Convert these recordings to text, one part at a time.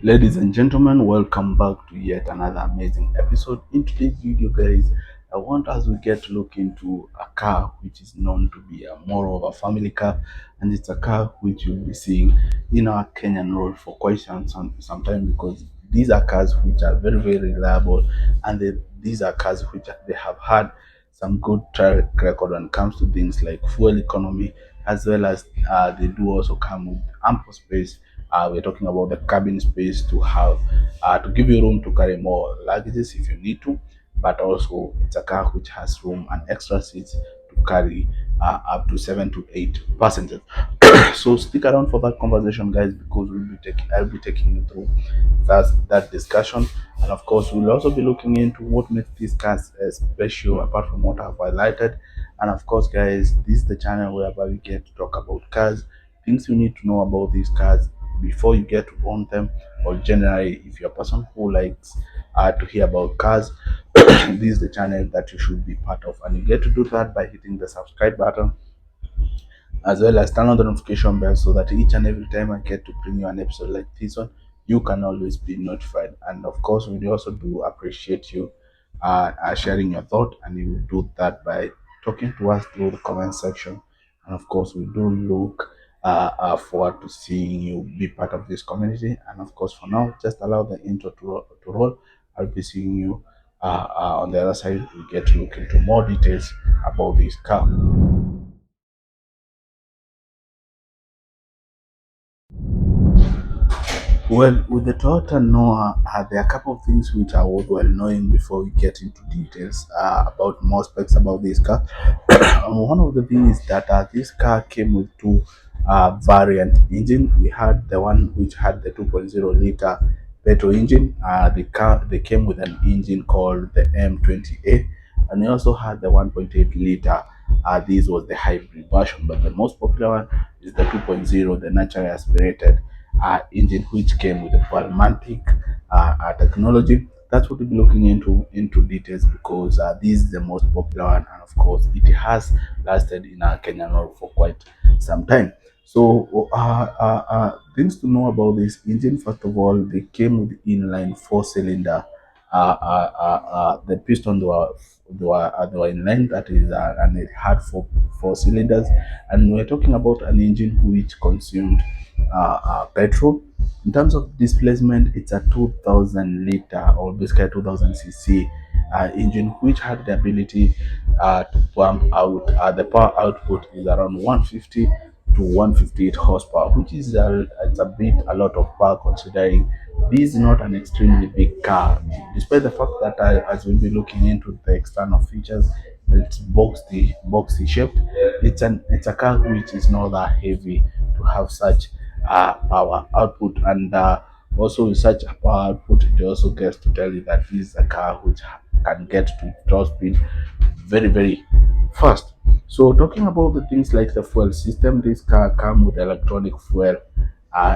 Ladies and gentlemen, welcome back to yet another amazing episode. In today's video, guys, I want us to get to look into a car which is known to be a more of a family car, and it's a car which you'll be seeing in our Kenyan road for quite some time, because these are cars which are very, very reliable, and these are cars which they have had some good track record when it comes to things like fuel economy, as well as they do also come with ample space. We're talking about the cabin space to have to give you room to carry more luggages if you need to, but also it's a car which has room and extra seats to carry up to 7 to 8 passengers. So stick around for that conversation, guys, because I'll be taking you through that discussion, and of course we'll also be looking into what makes these cars special apart from what I've highlighted. And of course, guys, this is the channel whereby we get to talk about cars, things you need to know about these cars before you get to own them, or generally if you're a person who likes to hear about cars. This is the channel that you should be part of, and you get to do that by hitting the subscribe button, as well as turn on the notification bell, so that each and every time I get to bring you an episode like this one, you can always be notified. And of course, we also do appreciate you sharing your thought, and you do that by talking to us through the comment section. And of course, we do look forward to seeing you be part of this community. And of course, for now, just allow the intro to roll. I'll be seeing you on the other side. We get to look into more details about this car. Well, with the Toyota Noah, there are a couple of things which are worthwhile knowing before we get into details about more specs about this car. One of the things is that this car came with two variant engine. We had the one which had the 2.0 liter petrol engine. They came with an engine called the M20A, and we also had the 1.8 liter. This was the hybrid version, but the most popular one is the 2.0, the naturally aspirated engine, which came with the Palmantic technology. That's what we'll be looking into details, because this is the most popular one, and of course it has lasted in our Kenyan road for quite some time. So things to know about this engine: first of all, they came with inline four-cylinder. The piston they were inline, that is, and it had four cylinders, and we're talking about an engine which consumed petrol. In terms of displacement, it's a 2000 liter, or basically 2000 cc engine, which had the ability to pump out the power output is around 150 to 158 horsepower, which is it's a lot of power, considering this is not an extremely big car, despite the fact that as we'll be looking into the external features, it's boxy shaped. It's a car which is not that heavy to have such power output, and also with such a power output, it also gets to tell you that this is a car which can get to top speed very, very fast. So talking about the things like the fuel system, this car come with electronic fuel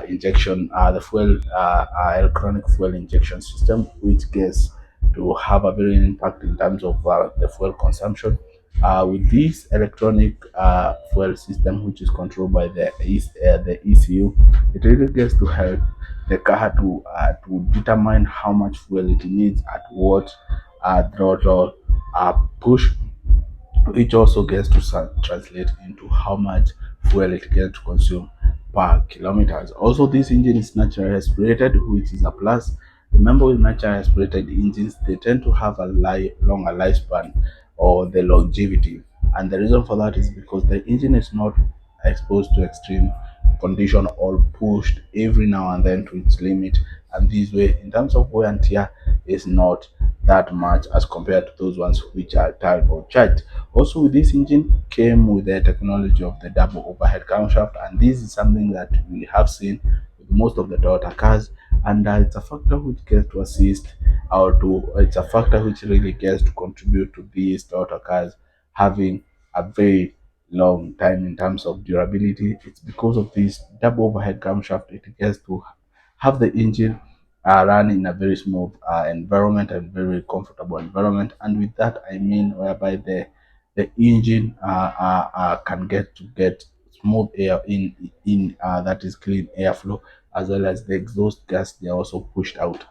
injection, the fuel electronic fuel injection system, which gets to have a very impact in terms of the fuel consumption. With this electronic fuel system, which is controlled by the ECU, it really gets to help the car to determine how much fuel it needs at what throttle push, which also gets to translate into how much fuel it gets to consume per kilometers. Also, this engine is naturally aspirated, which is a plus. Remember, with naturally aspirated engines, they tend to have a longer lifespan, or the longevity, and the reason for that is because the engine is not exposed to extreme condition or pushed every now and then to its limit, and this way, in terms of wear and tear, is not that much as compared to those ones which are turbocharged. Also, with this engine came with the technology of the double overhead camshaft, and this is something that we have seen with most of the Toyota cars, and it's a factor which gets to assist, it's a factor which really gets to contribute to these Toyota cars having a very long time in terms of durability. It's because of this double overhead camshaft, it gets to have the engine run in a very smooth environment and very comfortable environment. And with that, I mean whereby the engine can get smooth air in that is clean airflow, as well as the exhaust gas, they are also pushed out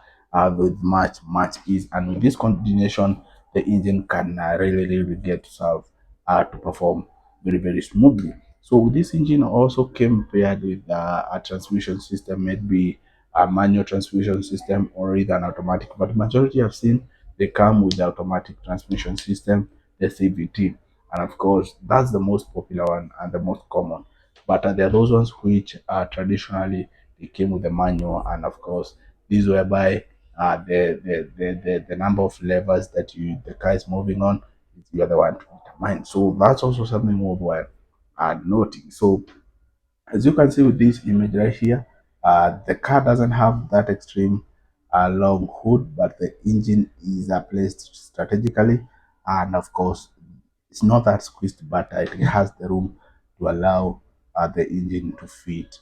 with much ease. And with this coordination, the engine can really get to serve to perform very smoothly. So with this engine also came paired with a transmission system, maybe a manual transmission system or either an automatic. But majority I've seen they come with the automatic transmission system, the CVT, and of course that's the most popular one and the most common. But there are those ones which traditionally they came with the manual, and of course these whereby the number of levers that the car is moving on, you're the one to determine. So that's also something worthwhile noting. So as you can see with this image right here, the car doesn't have that extreme long hood, but the engine is placed strategically, and of course it's not that squeezed, but it has the room to allow the engine to fit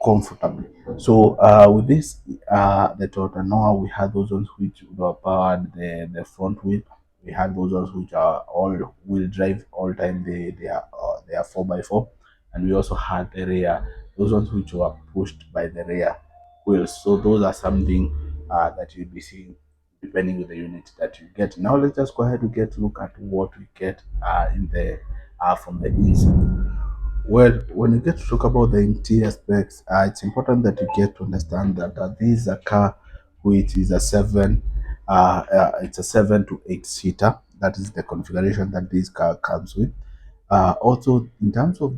comfortably. So with this, the Toyota Noah, we had those ones which were powered the front wheel. We had those ones which are all wheel drive all time. They are 4x4, and we also had the rear, those ones which were pushed by the rear wheels. So those are something that you'll be seeing depending with the unit that you get. Now let's just go ahead and get to look at what we get in the from the inside. Well, when you get to talk about the interior specs, it's important that you get to understand that this is a car which is it's a 7 to 8 seater. That is the configuration that this car comes with. Also, in terms of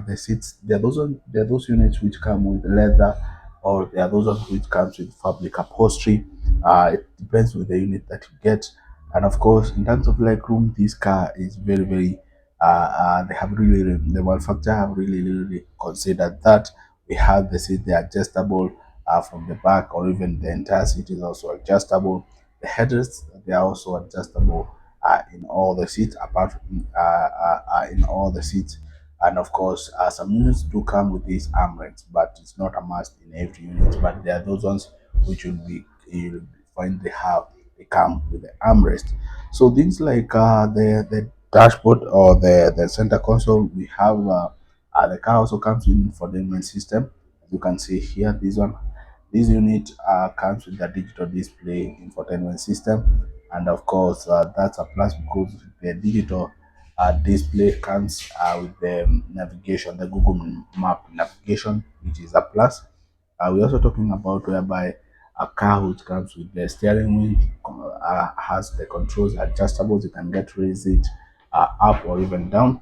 the seats, there are those units which come with leather, or there are those ones which comes with fabric upholstery. It depends with the unit that you get, and of course, in terms of leg room, this car is very. They have the manufacturer have really considered that. We have the seat, the adjustable from the back, or even the entire seat is also adjustable. The headrests, they are also adjustable in all the seats, apart from in all the seats. And of course, some units do come with these armrests, but it's not a must in every unit. But there are those ones which you'll find they come with the armrest. So things like the dashboard or the center console, we have the car also comes with infotainment system. As you can see here, this unit comes with a digital display infotainment system, and of course that's a plus because the digital display comes with the navigation, the Google Map navigation, which is a plus. We're also talking about whereby a car which comes with the steering wheel has the controls adjustable. You can get raise it up or even down.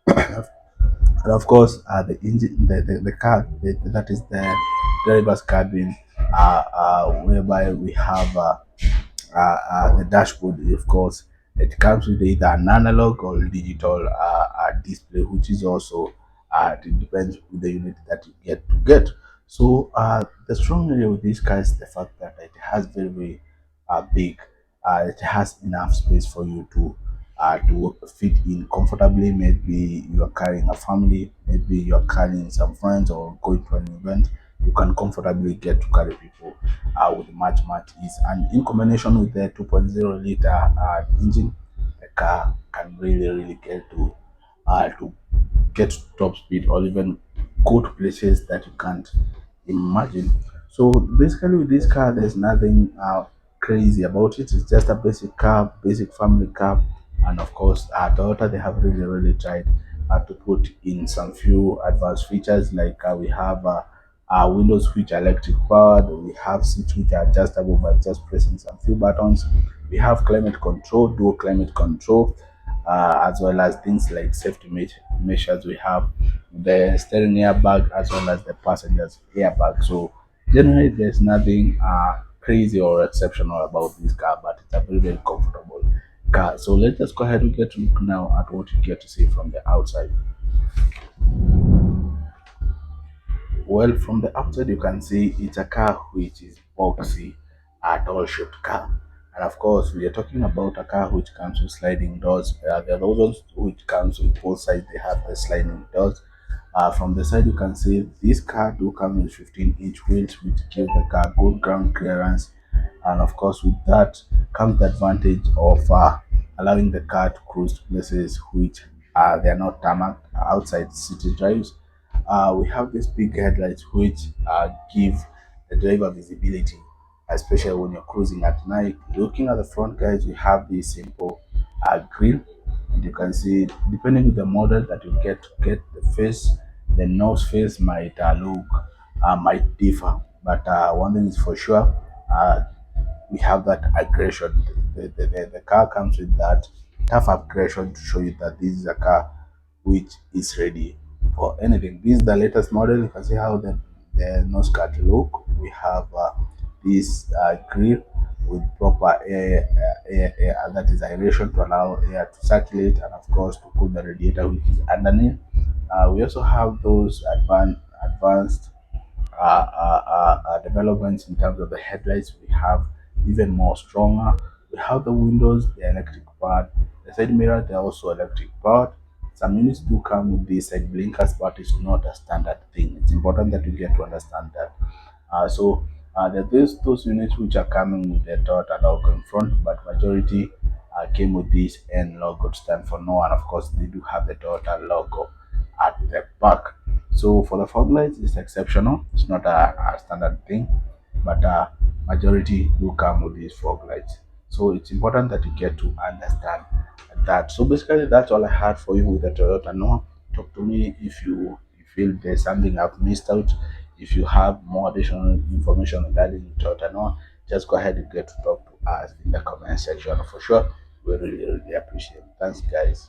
And of course, the car, that is the driver's cabin, whereby we have the dashboard. Of course, it comes with either an analog or digital display, which is also it depends with the unit that you get to get. So the strong area with this car is the fact that it has very big. It has enough space for you to fit in comfortably. Maybe you are carrying a family, maybe you are carrying some friends or going to an event. You can comfortably get to carry people with much ease. And in combination with the 2.0 liter engine, the car can really to get to top speed or even go to places that you can't imagine. So basically, with this car, there's nothing crazy about it. It's just a basic car, basic family car, and of course, Toyota they have really tried to put in some few advanced features like we have windows which are electric powered. We have seats which are adjustable by just pressing some few buttons. We have climate control, dual climate control, as well as things like measures. We have the steering airbag as well as the passengers airbag. So generally, there's nothing crazy or exceptional about this car, but it's a very comfortable car. So let's just go ahead and get to look now at what you get to see from the outside. Well, from the outside, you can see it's a car which is boxy, a tall shaped car. And of course, we are talking about a car which comes with sliding doors. There are those ones which comes with both sides, they have the sliding doors. From the side, you can see this car do come with 15-inch wheels, which give the car good ground clearance. And of course, with that comes the advantage of allowing the car to cruise to places which they are not tarmac outside city drives. We have these big headlights which give the driver visibility, especially when you're cruising at night. Looking at the front, guys, we have this simple grill. And you can see, depending on the model that you get the face, the nose face might differ. But one thing is for sure, uh, we have that aggression. The car comes with that tough aggression to show you that this is a car which is ready for anything. This is the latest model. You can see how the nose cut look. We have this grill with proper air that is aeration to allow air to circulate, and of course to cool the radiator which is underneath. We also have those advanced developments in terms of the headlights. We have even more stronger. We have the windows, the electric part, the side mirror, they're also electric part. Some units do come with these side blinkers, but it's not a standard thing. It's important that you get to understand that. There's those units which are coming with the Toyota logo in front, but majority came with this N logo to stand for no, and of course they do have the Toyota logo at the back. So for the fog lights, it's exceptional. It's not a standard thing, but majority do come with these fog lights. So it's important that you get to understand that. So basically, that's all I had for you with the Toyota Noah. Talk to me if you feel there's something I've missed out. If you have more additional information regarding Toyota Noah, just go ahead and get to talk to us in the comment section for sure. We really, really appreciate it. Thanks, guys.